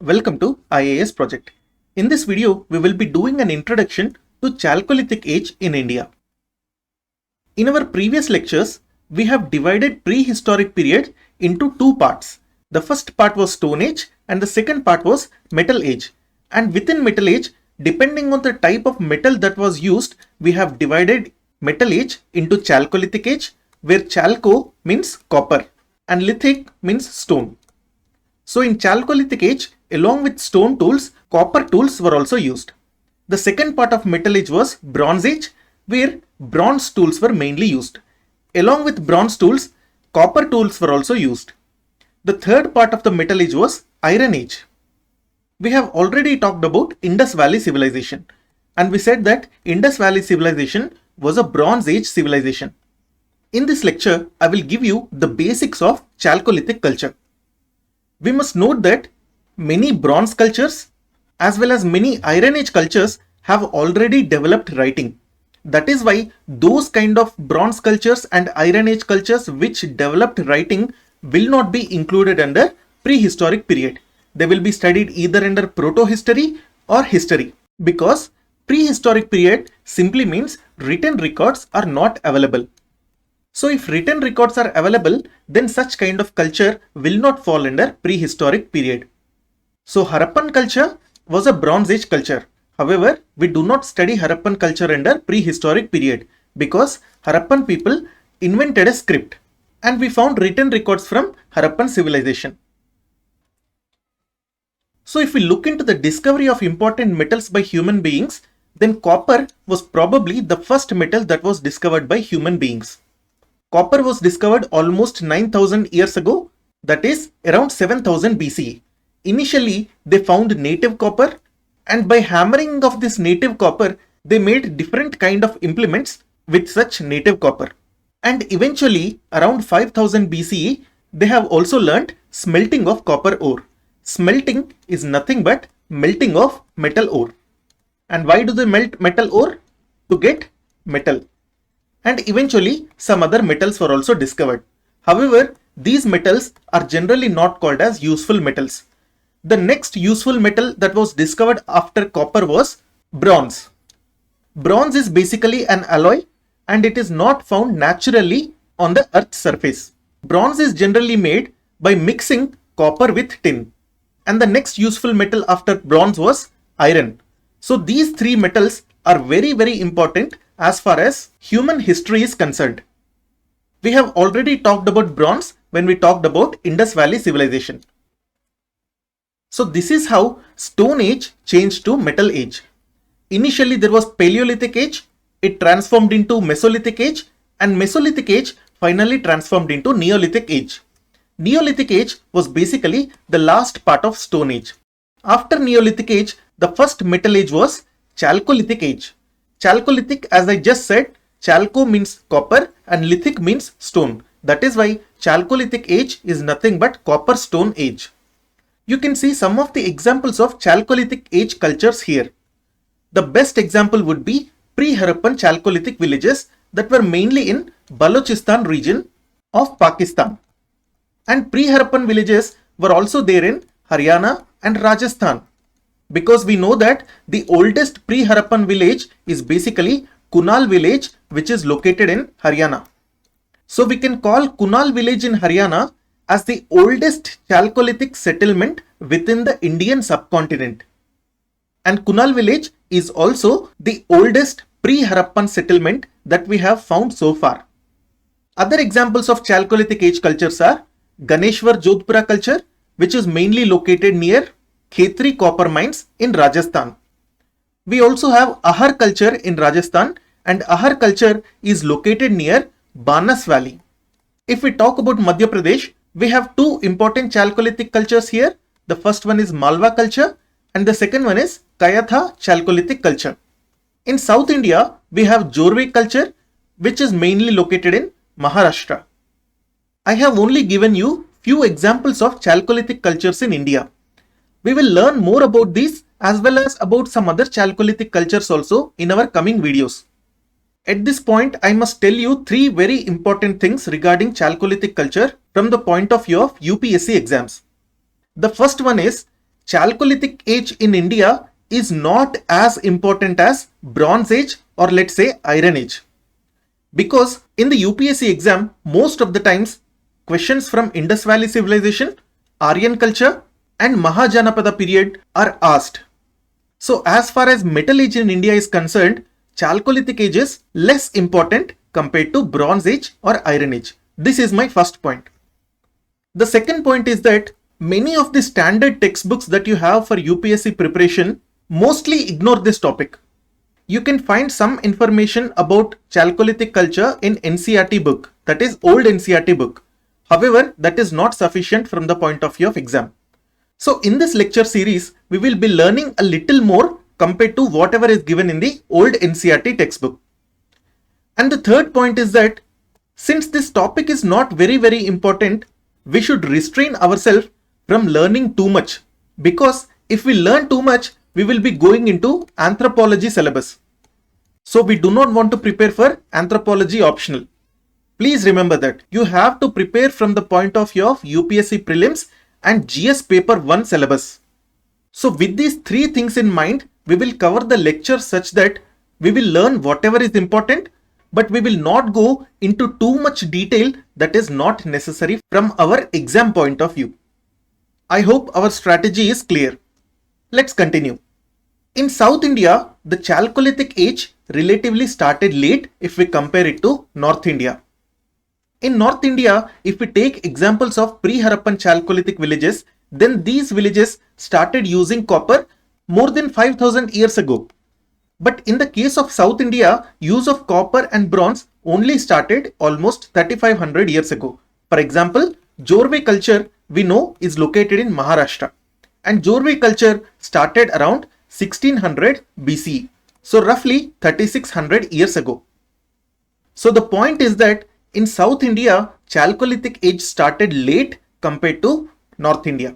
Welcome to IAS project. In this video, we will be doing an introduction to Chalcolithic Age in India. In our previous lectures, we have divided prehistoric period into two parts. The first part was Stone Age and the second part was Metal Age. And within Metal Age, depending on the type of metal that was used, we have divided Metal Age into Chalcolithic Age, where Chalco means copper and lithic means stone. So in Chalcolithic Age, along with stone tools, copper tools were also used. The second part of Metal Age was Bronze Age, where bronze tools were mainly used. Along with bronze tools, copper tools were also used. The third part of the Metal Age was Iron Age. We have already talked about Indus Valley civilization, and we said that Indus Valley civilization was a Bronze Age civilization. In this lecture, I will give you the basics of Chalcolithic culture. We must note that many bronze cultures as well as many Iron Age cultures have already developed writing. That is why those kind of bronze cultures and Iron Age cultures which developed writing will not be included under prehistoric period. They will be studied either under proto-history or history, because prehistoric period simply means written records are not available. So if written records are available, then such kind of culture will not fall under prehistoric period. So Harappan culture was a Bronze Age culture. However, we do not study Harappan culture under prehistoric period because Harappan people invented a script and we found written records from Harappan civilization. So if we look into the discovery of important metals by human beings, then copper was probably the first metal that was discovered by human beings. Copper was discovered almost 9,000 years ago, that is around 7,000 BCE. Initially, they found native copper, and by hammering of this native copper, they made different kind of implements with such native copper. And eventually, around 5,000 BCE, they have also learnt smelting of copper ore. Smelting is nothing but melting of metal ore. And why do they melt metal ore? To get metal. And eventually some other metals were also discovered. However, these metals are generally not called as useful metals. The next useful metal that was discovered after copper was bronze. Bronze is basically an alloy and it is not found naturally on the earth's surface. Bronze is generally made by mixing copper with tin. And the next useful metal after bronze was iron. So these three metals are very important as far as human history is concerned. We have already talked about bronze when we talked about Indus Valley civilization. So this is how Stone Age changed to Metal Age. Initially there was Paleolithic Age, it transformed into Mesolithic Age, and Mesolithic Age finally transformed into Neolithic Age. Neolithic Age was basically the last part of Stone Age. After Neolithic Age, the first Metal Age was Chalcolithic Age. Chalcolithic, as I just said, Chalco means copper and lithic means stone. That is why Chalcolithic Age is nothing but copper stone age. You can see some of the examples of Chalcolithic Age cultures here. The best example would be pre-Harappan Chalcolithic villages that were mainly in Balochistan region of Pakistan. And pre-Harappan villages were also there in Haryana and Rajasthan. Because we know that the oldest pre-Harappan village is basically Kunal village, which is located in Haryana. So we can call Kunal village in Haryana as the oldest Chalcolithic settlement within the Indian subcontinent. And Kunal village is also the oldest pre-Harappan settlement that we have found so far. Other examples of Chalcolithic Age cultures are Ganeshwar Jodhpura culture, which is mainly located near Khetri copper mines in Rajasthan. We also have Ahar culture in Rajasthan, and Ahar culture is located near Banas Valley. If we talk about Madhya Pradesh, we have two important Chalcolithic cultures here. The first one is Malwa culture and the second one is Kayatha Chalcolithic culture. In South India, we have Jorwe culture, which is mainly located in Maharashtra. I have only given you few examples of Chalcolithic cultures in India. We will learn more about these as well as about some other Chalcolithic cultures also in our coming videos. At this point, I must tell you three very important things regarding Chalcolithic culture from the point of view of UPSC exams. The first one is Chalcolithic Age in India is not as important as Bronze Age or let's say Iron Age. Because in the UPSC exam, most of the times questions from Indus Valley Civilization, Aryan culture and Mahajanapada period are asked. So as far as Metal Age in India is concerned, Chalcolithic Age is less important compared to Bronze Age or Iron Age. This is my first point. The second point is that many of the standard textbooks that you have for UPSC preparation mostly ignore this topic. You can find some information about Chalcolithic culture in NCERT book, that is old NCERT book. However, that is not sufficient from the point of view of exam. So in this lecture series, we will be learning a little more compared to whatever is given in the old NCERT textbook. And the third point is that since this topic is not very important, we should restrain ourselves from learning too much, because if we learn too much, we will be going into anthropology syllabus. So we do not want to prepare for anthropology optional. Please remember that you have to prepare from the point of view of UPSC prelims and GS paper 1 syllabus. So with these three things in mind, we will cover the lecture such that we will learn whatever is important, but we will not go into too much detail that is not necessary from our exam point of view. I hope our strategy is clear. Let's continue. In South India, the Chalcolithic Age relatively started late if we compare it to North India. In North India, if we take examples of pre-Harappan Chalcolithic villages, then these villages started using copper more than 5000 years ago. But in the case of South India, use of copper and bronze only started almost 3500 years ago. For example, Jorve culture we know is located in Maharashtra, and Jorve culture started around 1600 BCE. So roughly 3600 years ago. So the point is that in South India, Chalcolithic Age started late compared to North India.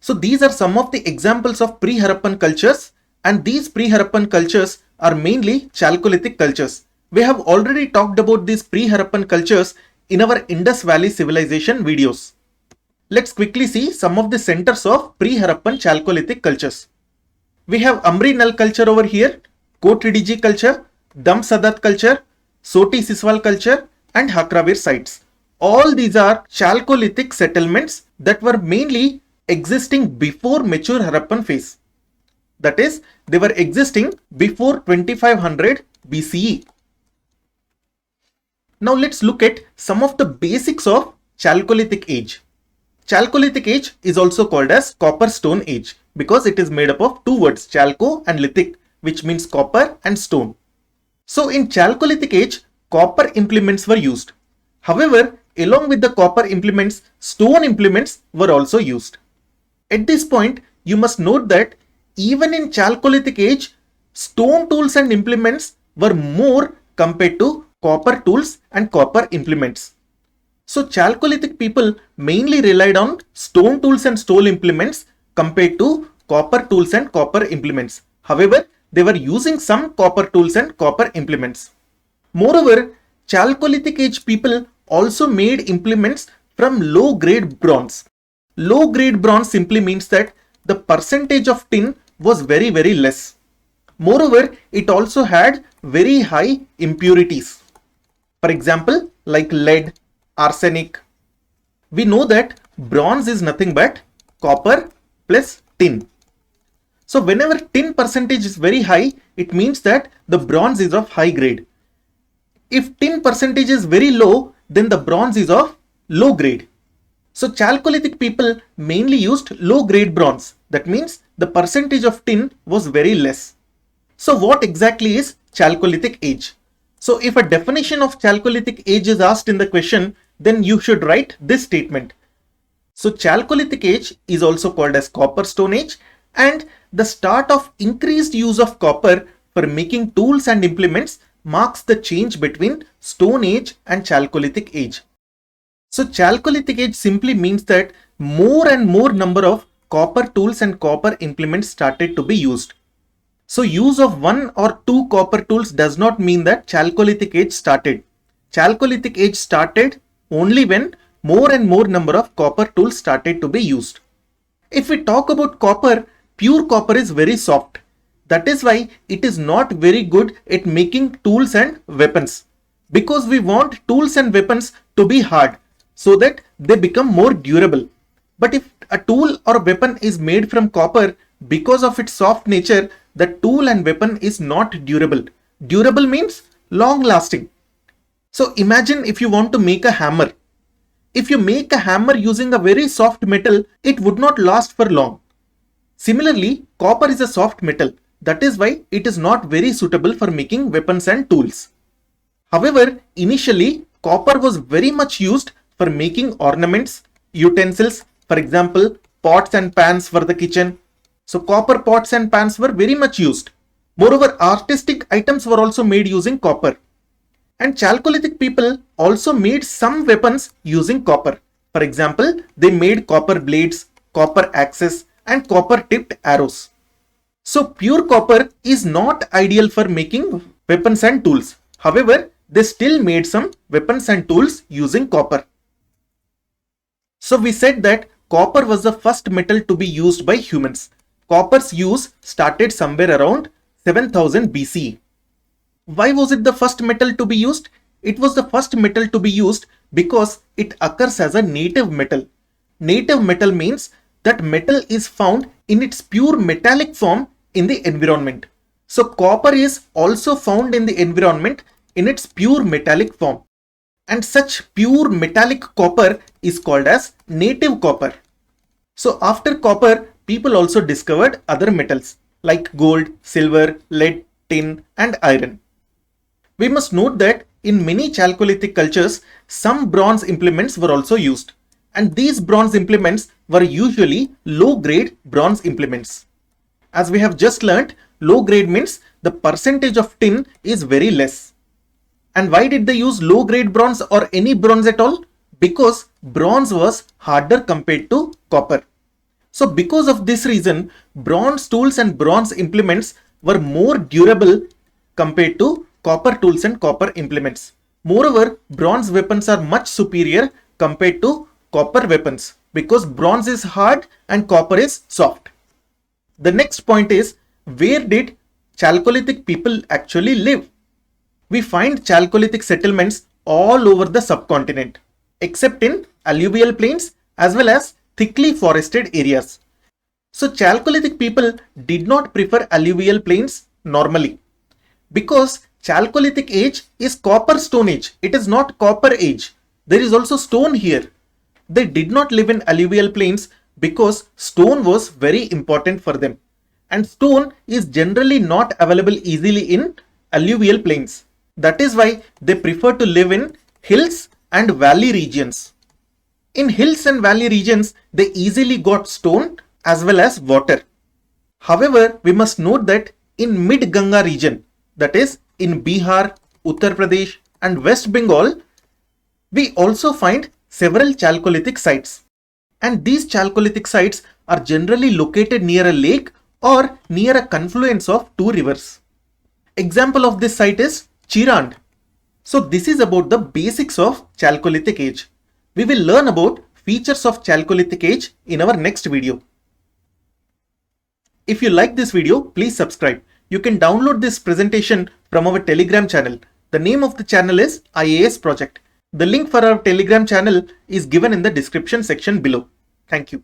So these are some of the examples of pre-Harappan cultures, and these pre-Harappan cultures are mainly Chalcolithic cultures. We have already talked about these pre-Harappan cultures in our Indus Valley Civilization videos. Let's quickly see some of the centers of pre-Harappan Chalcolithic cultures. We have Amri Nal culture over here, Kotridiji culture, Dam Sadat culture, Soti Siswal culture and Hakravir sites. All these are Chalcolithic settlements that were mainly existing before mature Harappan phase. That is, they were existing before 2500 BCE. Now let's look at some of the basics of Chalcolithic Age. Chalcolithic Age is also called as Copper Stone Age because it is made up of two words, Chalco and Lithic, which means copper and stone. So in Chalcolithic Age, copper implements were used. However, along with the copper implements, stone implements were also used. At this point, you must note that even in Chalcolithic Age, stone tools and implements were more compared to copper tools and copper implements. So Chalcolithic people mainly relied on stone tools and stone implements compared to copper tools and copper implements. However, they were using some copper tools and copper implements. Moreover, Chalcolithic Age people also made implements from low-grade bronze. Low-grade bronze simply means that the percentage of tin was very less. Moreover, it also had very high impurities. For example, like lead, arsenic. We know that bronze is nothing but copper plus tin. So whenever tin percentage is very high, it means that the bronze is of high grade. If tin percentage is very low, then the bronze is of low grade. So Chalcolithic people mainly used low grade bronze. That means the percentage of tin was very less. So what exactly is Chalcolithic Age? So if a definition of Chalcolithic Age is asked in the question, then you should write this statement. So Chalcolithic Age is also called as Copper Stone Age, and the start of increased use of copper for making tools and implements marks the change between Stone Age and Chalcolithic Age. So Chalcolithic Age simply means that more and more number of copper tools and copper implements started to be used. So use of one or two copper tools does not mean that Chalcolithic Age started. Chalcolithic Age started only when more and more number of copper tools started to be used. If we talk about copper, pure copper is very soft. That is why it is not very good at making tools and weapons. Because we want tools and weapons to be hard so that they become more durable. But if a tool or weapon is made from copper, because of its soft nature, the tool and weapon is not durable. Durable means long lasting. So imagine if you want to make a hammer. If you make a hammer using a very soft metal, it would not last for long. Similarly, copper is a soft metal. That is why it is not very suitable for making weapons and tools. However, initially, copper was very much used for making ornaments, utensils, for example, pots and pans for the kitchen. So copper pots and pans were very much used. Moreover, artistic items were also made using copper. And Chalcolithic people also made some weapons using copper. For example, they made copper blades, copper axes, and copper tipped arrows. So pure copper is not ideal for making weapons and tools. However, they still made some weapons and tools using copper. So we said that copper was the first metal to be used by humans. Copper's use started somewhere around 7000 BCE. Why was it the first metal to be used? It was the first metal to be used because it occurs as a native metal. Native metal means that metal is found in its pure metallic form in the environment. So copper is also found in the environment in its pure metallic form. And such pure metallic copper is called as native copper. So after copper, people also discovered other metals like gold, silver, lead, tin, and iron. We must note that in many Chalcolithic cultures, some bronze implements were also used. And these bronze implements were usually low-grade bronze implements. As we have just learnt, low-grade means the percentage of tin is very less. And why did they use low-grade bronze or any bronze at all? Because bronze was harder compared to copper. So because of this reason, bronze tools and bronze implements were more durable compared to copper tools and copper implements. Moreover, bronze weapons are much superior compared to copper weapons because bronze is hard and copper is soft. The next point is, where did Chalcolithic people actually live? We find Chalcolithic settlements all over the subcontinent, except in alluvial plains as well as thickly forested areas. So Chalcolithic people did not prefer alluvial plains normally because Chalcolithic age is copper stone age. It is not copper age. There is also stone here. They did not live in alluvial plains because stone was very important for them. And stone is generally not available easily in alluvial plains. That is why they prefer to live in hills and valley regions. In hills and valley regions, they easily got stone as well as water. However, we must note that in mid-Ganga region, that is in Bihar, Uttar Pradesh and West Bengal, we also find several Chalcolithic sites. And these Chalcolithic sites are generally located near a lake or near a confluence of two rivers. Example of this site is Chirand. So this is about the basics of Chalcolithic age. We will learn about features of Chalcolithic age in our next video. If you like this video, please subscribe. You can download this presentation from our Telegram channel. The name of the channel is IAS Project. The link for our Telegram channel is given in the description section below. Thank you.